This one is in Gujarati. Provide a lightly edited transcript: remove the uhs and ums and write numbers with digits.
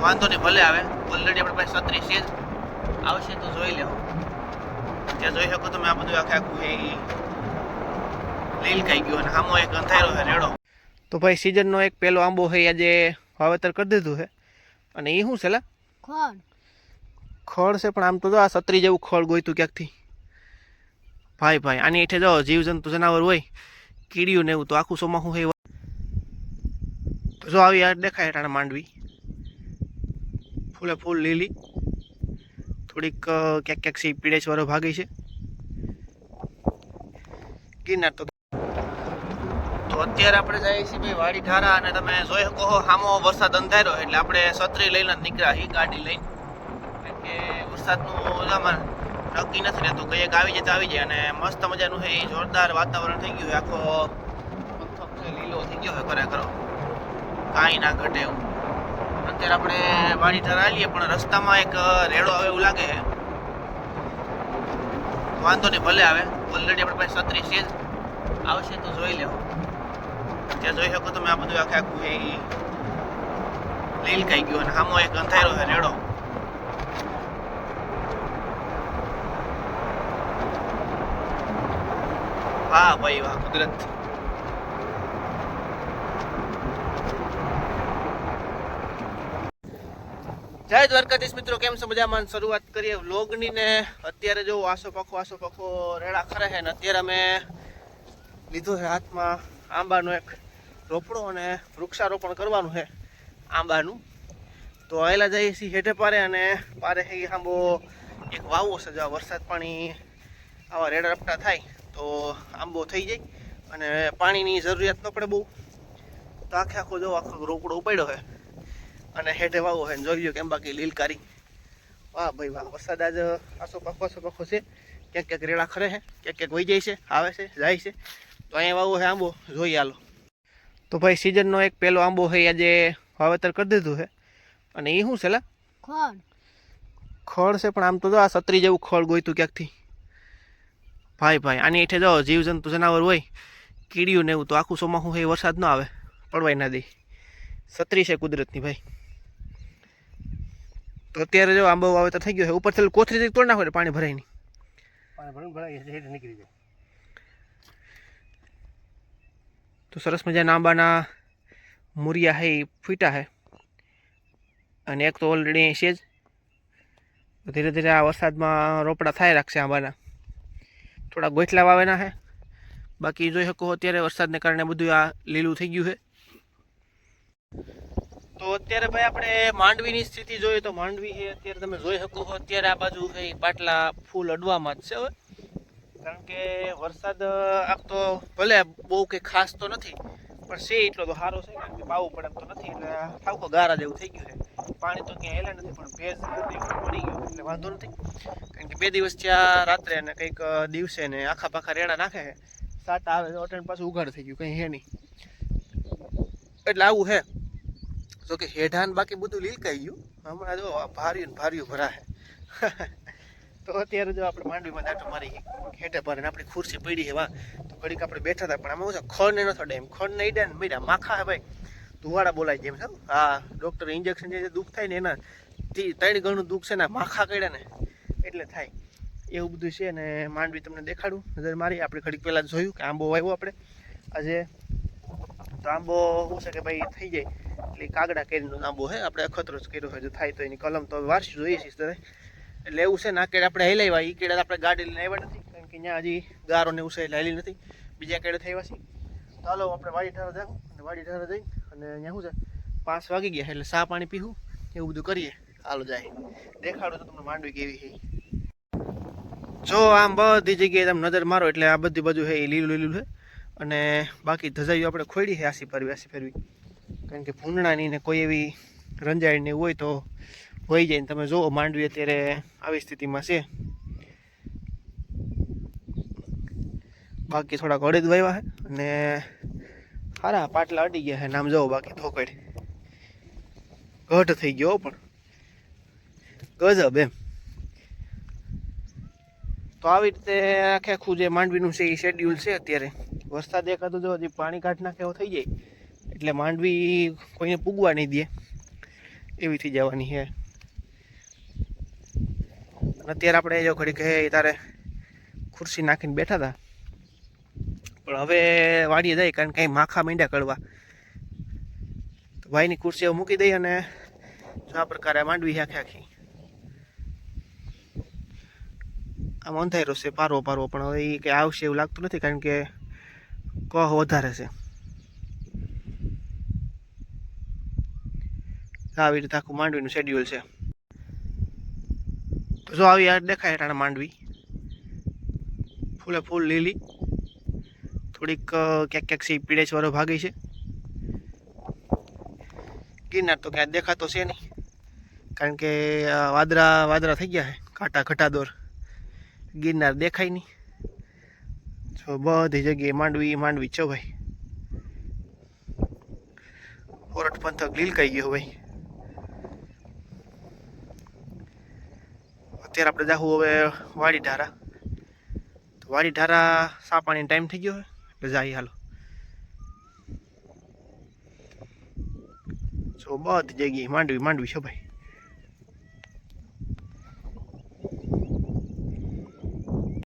વાંધો નહીં, ભલે આવે. ઓલરેડી આપણે પાસે 36 છે જ. આવશે તો જોઈ લેવું. ત્યાં જોઈ શકો તમે આ બધું આખે આખું એ લીલ ખાઈ ગયું અને આમો એક અંધારો છે રેડો. તો ભાઈ સિઝનનો એક પેલો આંબો છે આજે વાવેતર કરી દીધું છે. અને એ શું છે લા? ખડ છે, પણ આમ તો જો આ 36 જેવું ખડ ગોઈતું ક્યાંકથી. ભાઈ આની હેઠે જો જીવજંતુ જનાવર હોય, કીડીયું ને એવું, તો આખું સોમાખું છે. તો જો આવી આ દેખાય હેઠાણે માંડવી ફૂલે ફૂલ લીલી, થોડીક ક્યાંક સી પીળેશ વાળો ભાગી છે ગિરનાર. તો અત્યારે આપણે જઈએ છીએ ભાઈ વાડી ધારા, અને તમે જોઈ શકો છો સામો વરસાદ અંધાર્યો એટલે આપણે છત્રી લઈને નીકળ્યા છીએ ગાડી લઈને, કારણ કે વરસાદનું જમાન નક્કી નથી રહેતું, કંઈક આવી જાય તો આવી જાય. અને મસ્ત મજાનું છે, એ જોરદાર વાતાવરણ થઈ ગયું છે, આખો પથ્થર છે લીલો થઈ ગયો છે ખરેખર, કાંઈ ના ઘટે એવું. અત્યારે આપણે વાડી ધારા આવીએ પણ રસ્તામાં એક રેડો આવે એવું લાગે છે. વાંધો નહીં, ભલે આવે. ઓલરેડી આપણે પાસે 36 છે જ. આવશે તો જોઈ લેવું. ત્યાં જોઈ શકો તમે આ બધું આખે આખું એ લીલ ખાઈ ગયું અને આમો એક અંધારો છે રેડો. વાહ ભાઈ વાહ, કુદરત. જય દ્વારકાધીશ મિત્રો, કેમ છો? મજામાં. શરૂઆત કરીએ વ્લોગની ને અત્યારે જો આસો પાખો રેડા ખરે છે ને અત્યારે અમે લીધો છે હાથમાં આંબાનો એક રોપડો અને વૃક્ષારોપણ કરવાનું છે આંબાનું. તો આવેલા જઈએ છીએ હેઠે પારે, અને પારે એ આંબો એક વાવો છે, જો વરસાદ પાણી આવા રેડા રપટા થાય તો આંબો થઈ જાય અને પાણીની જરૂરિયાત ન પડે બહુ. તો આખો જો આખો રોપડો ઉપાડ્યો છે અને હેઠે વાવો છે, જોઈ લો કેમ બાકી લીલકારી. વાહ ભાઈ વાહ, વરસાદ આજ આસો પાખો છે, ક્યાંક રેડા ખરે છે, ક્યાંક વહી જાય છે, આવે છે, જાય છે. તો અહીંયા વાવો છે આંબો, જોઈએ હાલો. તો ભાઈ સિઝનનો એક પેલો આંબો છે આજે વાવેતર કરી દીધું છે. અને એ શું છે લા? ખડ છે, પણ આમ તો જો આ 36 જેવું ખડ ગોઈતું ક્યાંકથી. ભાઈ આની હેઠે જો જીવજંતુ જનાવર હોય, કીડીયું ને એવું, તો આખું સોમાખું છે, વરસાદ ન આવે, પડવાય ના દે. 36 છે કુદરતની ભાઈ. તો અત્યારે જો આંબો વાવેતર થઈ ગયો છે, ઉપરથી કોથળી તોડ નાખો એટલે પાણી ભરાય નહીં. નીકળી જાય. તો સરસ મજાના આંબાના મૂરિયા છે એ ફૂટ્યા છે, અને એક તો ઓલરેડી છે જ. ધીરે ધીરે આ વરસાદમાં રોપડા થાય રાખશે આંબાના. થોડા ગોઠલા વાવેના છે, બાકી જોઈ શકો અત્યારે વરસાદને કારણે બધું આ લીલું થઈ ગયું છે. તો અત્યારે ભાઈ આપણે માંડવીની સ્થિતિ જોઈએ તો માંડવી છે અત્યારે તમે જોઈ શકો છો અત્યારે આ બાજુ છે પાટલા ફૂલ અડવામાં જ છે હવે, કારણ કે વરસાદ આપ તો ભલે બહુ કંઈ ખાસ તો નથી પણ છે એટલો તો સારો છે, કારણ કે પાવું પડે એમ તો નથી, એટલે ઠાવકો ગારા જેવું થઈ ગયું છે. પાણી તો ક્યાં હેલા નથી પણ ભેજ પડી ગયો એટલે વાંધો નથી, કારણ કે 2 દિવસ ત્યાં રાત્રે અને કંઈક દિવસે ને આખા પાખા રેડા નાખે છે, સાટા આવે તો અટેન્ડ પાછું ઉઘાડ થઈ ગયું, કંઈ હે નહીં. એટલે આવું છે. તો કે હેઠાન બાકી બધું લીલકાઈ ગયું, હમણાં જો ભાર્યું ભરાય. તો અત્યારે જો આપણે માંડવીમાં દાંટો મારી હેઠે પારે ને આપણી ખુરશી પડી છે, તો ઘડીક આપણે બેઠા હતા, પણ આમાં શું ખડ ને નથી એમ, ખડ નહીં ડે ને મીરા માખા હે ભાઈ, ધુવાડા બોલાય જેમ છે. હા, ડૉક્ટર ઇન્જેક્શન જે દુઃખ થાય ને એના 3 ગણું દુઃખ છે ને માખા કર્યા ને એટલે થાય, એવું બધું છે. ને માંડવી તમને દેખાડું, નજર મારી. આપણે ઘડીક પહેલાં જોયું કે આંબો વાવ્યો આપણે આજે, તો આંબો શું છે કે ભાઈ થઈ જાય એટલે કાગડા કેરીનો આંબો છે, આપણે અખતરો જ કર્યો હોય, જો થાય તો એની કલમ તો વારસી જોઈએ છીએ ત્યારે. એટલે એવું છે ને આ કેળે આપણે હેલાવ્યા, એ કેળે આપણે ગાડી લઈને આવ્યા નથી, કારણ કે ત્યાં હજી ગારો ને એવું છે એટલે હેલી નથી, બીજા કેળે થયા છે. તો હાલો આપણે વાડી ઠારા જાઉં, અને વાડી ઠારા જઈ અને અહીંયા શું છે 5 વાગી ગયા એટલે ચા પાણી પીવું, એવું બધું કરીએ. હાલો જાય દેખાડો તો તમને માંડવી કેવી છે. જો આમ બધી જગ્યાએ તમે નજર મારો એટલે આ બધી બાજુ છે એ લીલું છે, અને બાકી ધજાઈઓ આપણે ખોડી છે આસી ફેરવી, કારણ કે ભૂંડણાની ને કોઈ એવી રંજાઈની હોય તો હોઈ જાય. ને તમે જુઓ માંડવી અત્યારે આવી સ્થિતિમાં છે, બાકી થોડાક અડદ વાવ્યા છે અને સારા પાટલા અડી ગયા છે, નામ જુઓ. બાકી થોકડ ઘટ થઈ ગયો પણ ગજબ એમ. તો આવી રીતે આખું જે માંડવીનું છે એ શેડ્યુલ છે. અત્યારે વરસાદ એકાદો જો હજી પાણી કાઢ નાખે એવો થઈ જાય એટલે માંડવી કોઈને પૂગવા નહીં દે, એવી થઈ જવાની છે. અત્યારે આપણે જો ઘડી કહે તારે ખુરશી નાખીને બેઠા હતા, પણ હવે વાડીએ જાય કારણ કે કંઈ માખા મીંડા કળવા. તો ભાઈની ખુરશી મૂકી દઈ અને આ પ્રકારે માંડવી આખી આમ અંધારો છે પારવો, પણ હવે એ કંઈ આવશે એવું લાગતું નથી કારણ કે કહ વધારે છે. આવી રીતે આખું માંડવીનું શેડ્યુલ છે. તો જો આવી આ દેખાય ટાણા માંડવી ફૂલે ફૂલ લીલી, થોડીક ક્યાંક સી પીળેચ વાળો ભાગી છે. ગિરનાર તો ક્યાંય દેખાતો છે નહીં કારણ કે વાદળા થઈ ગયા છે, ઘટાદોર. ગિરનાર દેખાય નહીં. જો બધી જગ્યાએ માંડવી છે ભાઈ. ઓરઠ પંથક લીલકાઈ ગયો ભાઈ. અત્યારે આપણે જાહું હવે વાડી ઢારા. તો વાડી ઢારા સા પાણીનો ટાઈમ થઈ ગયો એટલે જાય હાલો. જો બધી જગ્યાએ માંડવી છે ભાઈ.